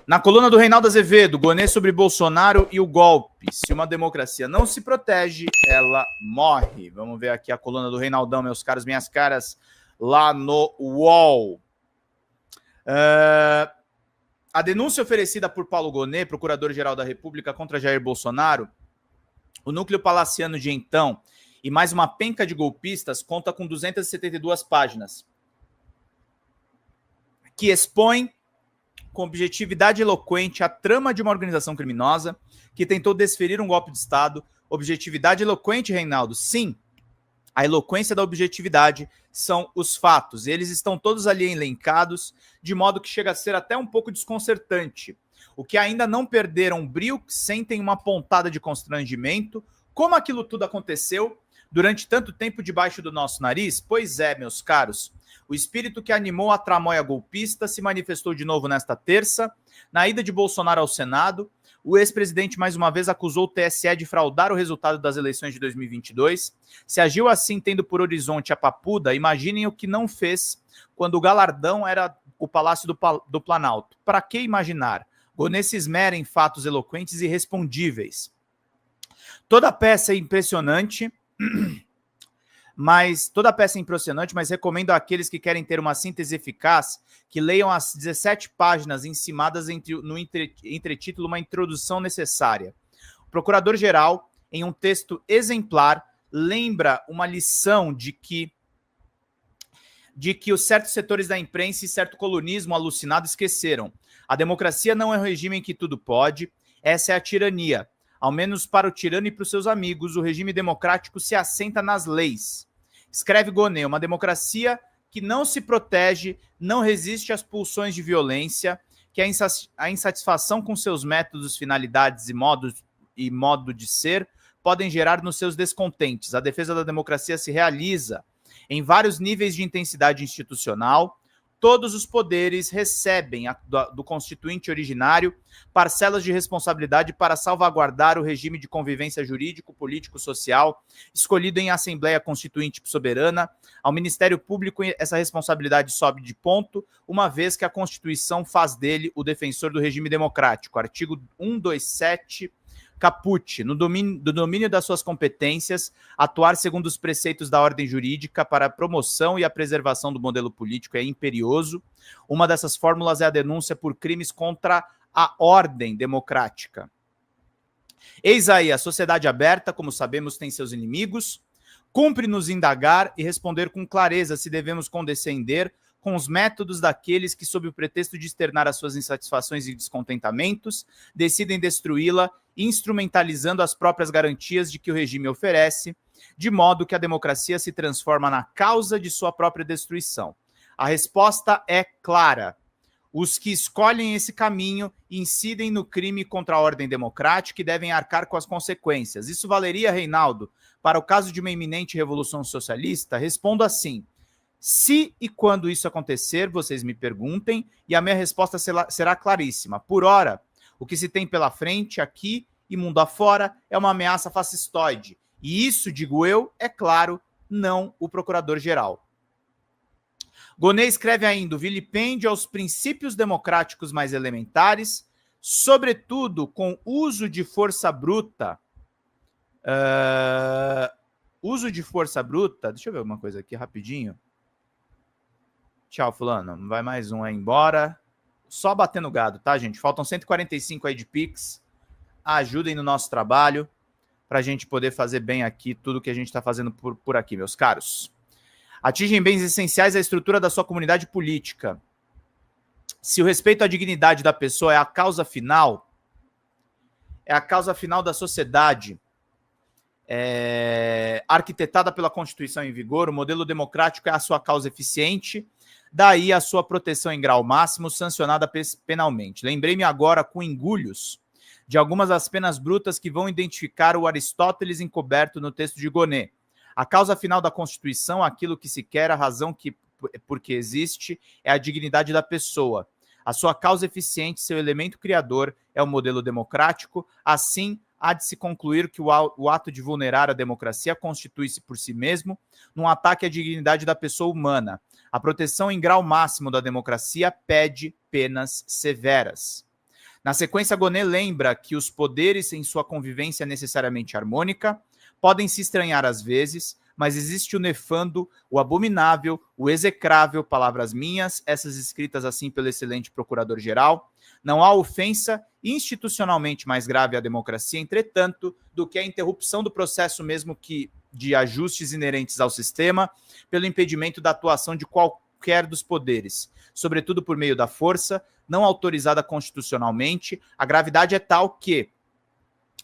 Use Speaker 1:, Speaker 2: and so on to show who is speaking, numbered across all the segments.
Speaker 1: Na coluna do Reinaldo Azevedo, Gonê sobre Bolsonaro e o golpe. Se uma democracia não se protege, ela morre. Vamos ver aqui a coluna do Reinaldão, meus caros, minhas caras, lá no UOL. A denúncia oferecida por Paulo Gonê, procurador-geral da República, contra Jair Bolsonaro, o núcleo palaciano de então e mais uma penca de golpistas conta com 272 páginas, que expõe com objetividade eloquente a trama de uma organização criminosa que tentou desferir um golpe de Estado. Objetividade eloquente, Reinaldo? Sim, a eloquência da objetividade são os fatos. Eles estão todos ali elencados, de modo que chega a ser até um pouco desconcertante. O que ainda não perderam brio, sentem uma pontada de constrangimento. Como aquilo tudo aconteceu durante tanto tempo debaixo do nosso nariz? Pois é, meus caros. O espírito que animou a tramóia golpista se manifestou de novo nesta terça. Na ida de Bolsonaro ao Senado, o ex-presidente mais uma vez acusou o TSE de fraudar o resultado das eleições de 2022. Se agiu assim, tendo por horizonte a papuda, imaginem o que não fez quando o galardão era o Palácio do Planalto. Para que imaginar? Gonê se esmera em fatos eloquentes e respondíveis. Toda a peça é impressionante, mas recomendo àqueles que querem ter uma síntese eficaz que leiam as 17 páginas encimadas no entretítulo Uma Introdução Necessária. O procurador-geral, em um texto exemplar, lembra uma lição de que os certos setores da imprensa e certo colunismo alucinado esqueceram. A democracia não é um regime em que tudo pode, essa é a tirania. Ao menos para o tirano e para os seus amigos, o regime democrático se assenta nas leis. Escreve Gonê, uma democracia que não se protege, não resiste às pulsões de violência, que a insatisfação com seus métodos, finalidades e modo de ser podem gerar nos seus descontentes. A defesa da democracia se realiza em vários níveis de intensidade institucional. Todos os poderes recebem do constituinte originário parcelas de responsabilidade para salvaguardar o regime de convivência jurídico, político, social, escolhido em Assembleia Constituinte Soberana. Ao Ministério Público, essa responsabilidade sobe de ponto, uma vez que a Constituição faz dele o defensor do regime democrático. Artigo 127, caput, do domínio das suas competências, atuar segundo os preceitos da ordem jurídica para a promoção e a preservação do modelo político é imperioso. Uma dessas fórmulas é a denúncia por crimes contra a ordem democrática. Eis aí, a sociedade aberta, como sabemos, tem seus inimigos. Cumpre-nos indagar e responder com clareza se devemos condescender com os métodos daqueles que, sob o pretexto de externar as suas insatisfações e descontentamentos, decidem destruí-la, instrumentalizando as próprias garantias de que o regime oferece, de modo que a democracia se transforma na causa de sua própria destruição. A resposta é clara. Os que escolhem esse caminho incidem no crime contra a ordem democrática e devem arcar com as consequências. Isso valeria, Reinaldo, para o caso de uma iminente revolução socialista? Respondo assim. Se e quando isso acontecer, vocês me perguntem, e a minha resposta será claríssima. Por ora, o que se tem pela frente, aqui e mundo afora, é uma ameaça fascistoide. E isso, digo eu, é claro, não o procurador-geral. Gonê escreve ainda o vilipêndio aos princípios democráticos mais elementares, sobretudo com uso de força bruta. Deixa eu ver uma coisa aqui rapidinho. Tchau, fulano. Vai mais um aí embora. Só batendo gado, tá, gente? Faltam 145 aí de Pix. Ajudem no nosso trabalho para a gente poder fazer bem aqui tudo que a gente está fazendo por aqui, meus caros. Atingem bens essenciais à estrutura da sua comunidade política. Se o respeito à dignidade da pessoa é a causa final da sociedade, arquitetada pela Constituição em vigor, o modelo democrático é a sua causa eficiente, daí a sua proteção em grau máximo, sancionada penalmente. Lembrei-me agora, com engulhos, de algumas das penas brutas que vão identificar o Aristóteles encoberto no texto de Gonê. A causa final da Constituição, aquilo que se quer, a razão porque existe, é a dignidade da pessoa. A sua causa eficiente, seu elemento criador, é o modelo democrático. Assim, há de se concluir que o ato de vulnerar a democracia constitui-se por si mesmo num ataque à dignidade da pessoa humana. A proteção em grau máximo da democracia pede penas severas. Na sequência, Gonê lembra que os poderes em sua convivência necessariamente harmônica podem se estranhar às vezes, mas existe o nefando, o abominável, o execrável, palavras minhas, essas escritas assim pelo excelente procurador-geral. Não há ofensa institucionalmente mais grave à democracia, entretanto, do que a interrupção do processo mesmo que de ajustes inerentes ao sistema, pelo impedimento da atuação de qualquer dos poderes, sobretudo por meio da força, não autorizada constitucionalmente. A gravidade é tal que,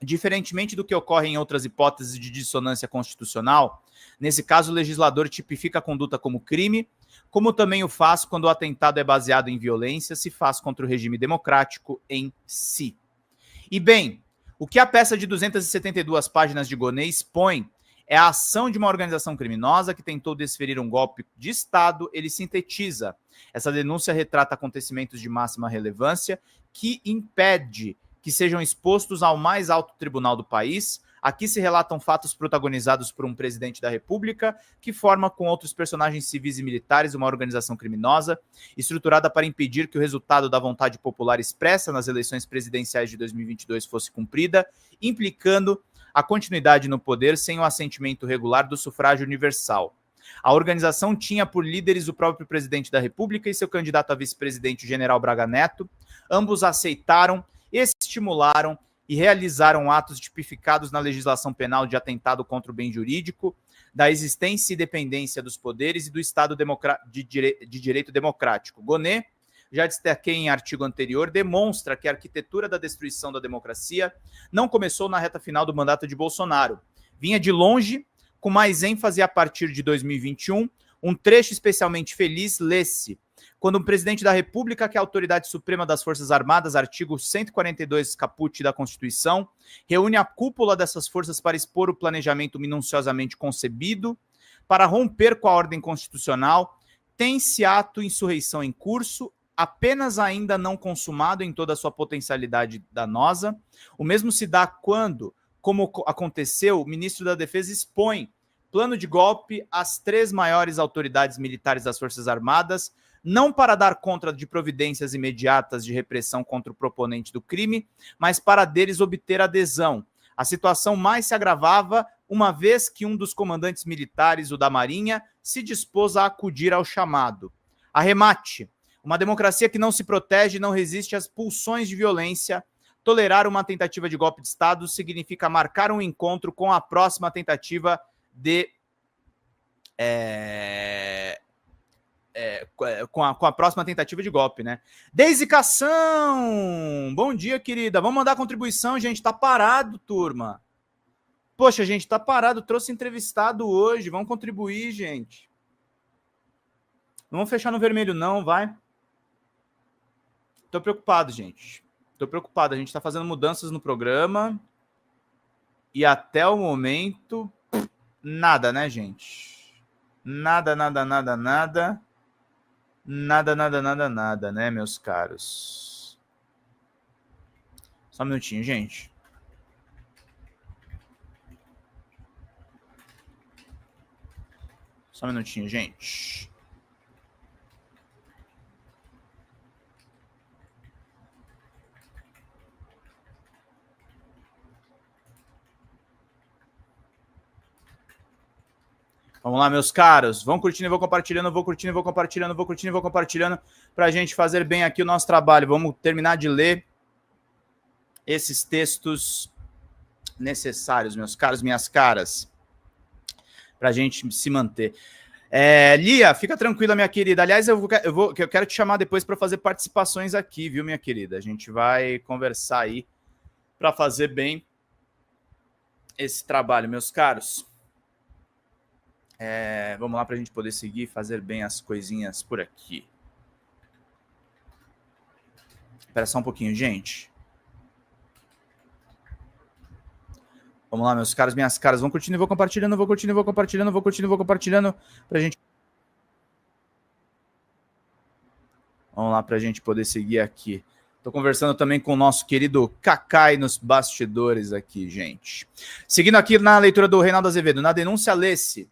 Speaker 1: diferentemente do que ocorre em outras hipóteses de dissonância constitucional, nesse caso o legislador tipifica a conduta como crime, como também o faz quando o atentado é baseado em violência, se faz contra o regime democrático em si. E bem, o que a peça de 272 páginas de Gonê expõe é a ação de uma organização criminosa que tentou desferir um golpe de Estado. Ele sintetiza. Essa denúncia retrata acontecimentos de máxima relevância que impede que sejam expostos ao mais alto tribunal do país. Aqui se relatam fatos protagonizados por um presidente da República que forma com outros personagens civis e militares uma organização criminosa estruturada para impedir que o resultado da vontade popular expressa nas eleições presidenciais de 2022 fosse cumprida, implicando a continuidade no poder sem o assentimento regular do sufrágio universal. A organização tinha por líderes o próprio presidente da República e seu candidato a vice-presidente, o general Braga Neto. Ambos aceitaram, estimularam e realizaram atos tipificados na legislação penal de atentado contra o bem jurídico, da existência e dependência dos poderes e do Estado de direito democrático. Gonê, já destaquei em artigo anterior, demonstra que a arquitetura da destruição da democracia não começou na reta final do mandato de Bolsonaro. Vinha de longe, com mais ênfase a partir de 2021, um trecho especialmente feliz lê-se: quando o presidente da República, que é a autoridade suprema das Forças Armadas, artigo 142 caput da Constituição, reúne a cúpula dessas forças para expor o planejamento minuciosamente concebido para romper com a ordem constitucional, tem-se ato insurreição em curso, apenas ainda não consumado em toda a sua potencialidade danosa. O mesmo se dá quando, como aconteceu, o ministro da Defesa expõe plano de golpe às 3 maiores autoridades militares das Forças Armadas, não para dar conta de providências imediatas de repressão contra o proponente do crime, mas para deles obter adesão. A situação mais se agravava uma vez que um dos comandantes militares, o da Marinha, se dispôs a acudir ao chamado. Arremate: uma democracia que não se protege e não resiste às pulsões de violência. Tolerar uma tentativa de golpe de Estado significa marcar um encontro com a próxima tentativa de... com a próxima tentativa de golpe, né? Deisicação! Bom dia, querida. Vamos mandar contribuição, gente. Tá parado, turma. Poxa, gente, tá parado. Trouxe entrevistado hoje. Vamos contribuir, gente. Não vamos fechar no vermelho, não, vai. Tô preocupado, gente. Tô preocupado. A gente tá fazendo mudanças no programa. E até o momento, nada, né, gente? Nada, nada, nada, nada. Nada, nada, nada, nada, né, meus caros? Só um minutinho, gente. Só um minutinho, gente. Vamos lá, meus caros. Vão curtindo e vão compartilhando, vou curtindo e vou compartilhando, vou curtindo e vou compartilhando para a gente fazer bem aqui o nosso trabalho. Vamos terminar de ler esses textos necessários, meus caros, minhas caras, para a gente se manter. Lia, fica tranquila, minha querida. Aliás, eu quero te chamar depois para fazer participações aqui, viu, minha querida? A gente vai conversar aí para fazer bem esse trabalho, meus caros. Vamos lá para a gente poder seguir, fazer bem as coisinhas por aqui. Espera só um pouquinho, gente. Vamos lá, meus caros, minhas caras. Vão curtindo e vou compartilhando, vou curtindo e vou compartilhando, vou curtindo e vou compartilhando para a gente. Vamos lá para a gente poder seguir aqui. Estou conversando também com o nosso querido Cacai nos bastidores aqui, gente. Seguindo aqui na leitura do Reinaldo Azevedo. Na denúncia lê-se: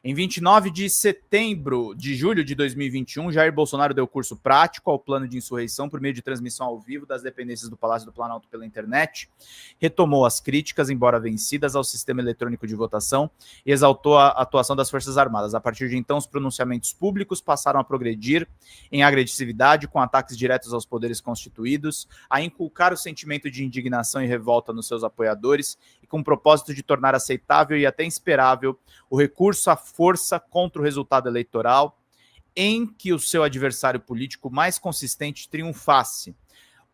Speaker 1: Em 29 de julho de 2021, Jair Bolsonaro deu curso prático ao plano de insurreição por meio de transmissão ao vivo das dependências do Palácio do Planalto pela internet, retomou as críticas, embora vencidas, ao sistema eletrônico de votação e exaltou a atuação das Forças Armadas. A partir de então, os pronunciamentos públicos passaram a progredir em agressividade, com ataques diretos aos poderes constituídos, a inculcar o sentimento de indignação e revolta nos seus apoiadores e com o propósito de tornar aceitável e até esperável o recurso à força contra o resultado eleitoral em que o seu adversário político mais consistente triunfasse.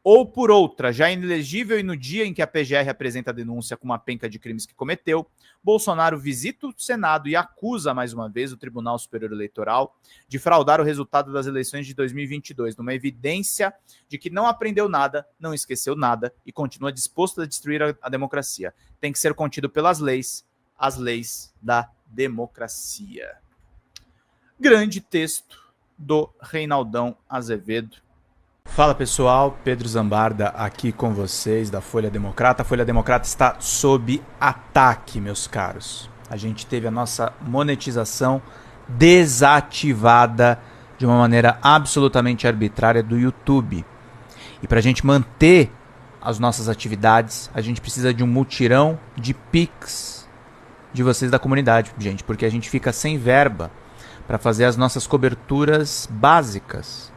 Speaker 1: Ou por outra, já inelegível e no dia em que a PGR apresenta a denúncia com uma penca de crimes que cometeu, Bolsonaro visita o Senado e acusa mais uma vez o Tribunal Superior Eleitoral de fraudar o resultado das eleições de 2022, numa evidência de que não aprendeu nada, não esqueceu nada e continua disposto a destruir a democracia. Tem que ser contido pelas leis, as leis da democracia. Grande texto do Reinaldão Azevedo. Fala pessoal, Pedro Zambarda aqui com vocês da Folha Democrata. A Folha Democrata está sob ataque, meus caros. A gente teve a nossa monetização desativada de uma maneira absolutamente arbitrária do YouTube. E para a gente manter as nossas atividades, a gente precisa de um mutirão de Pix de vocês da comunidade, gente, porque a gente fica sem verba para fazer as nossas coberturas básicas.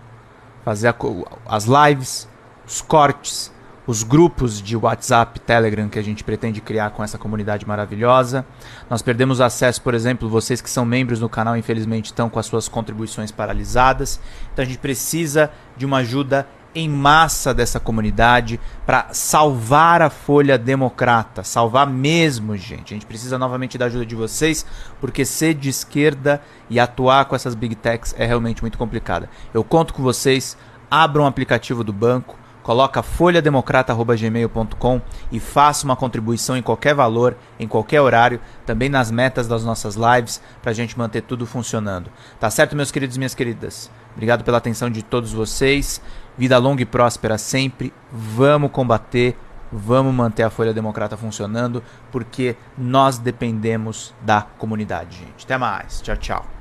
Speaker 1: Fazer as lives, os cortes, os grupos de WhatsApp, Telegram que a gente pretende criar com essa comunidade maravilhosa. Nós perdemos acesso, por exemplo, vocês que são membros do canal, infelizmente estão com as suas contribuições paralisadas. Então a gente precisa de uma ajuda em massa dessa comunidade para salvar a Folha Democrata, salvar mesmo, gente. A gente precisa novamente da ajuda de vocês, porque ser de esquerda e atuar com essas big techs é realmente muito complicado. Eu conto com vocês, abram um aplicativo do banco, coloca folhademocrata@gmail.com e faça uma contribuição em qualquer valor, em qualquer horário, também nas metas das nossas lives, para a gente manter tudo funcionando. Tá certo, meus queridos e minhas queridas? Obrigado pela atenção de todos vocês. Vida longa e próspera sempre. Vamos combater, vamos manter a Folha Democrata funcionando, porque nós dependemos da comunidade, gente. Até mais. Tchau, tchau.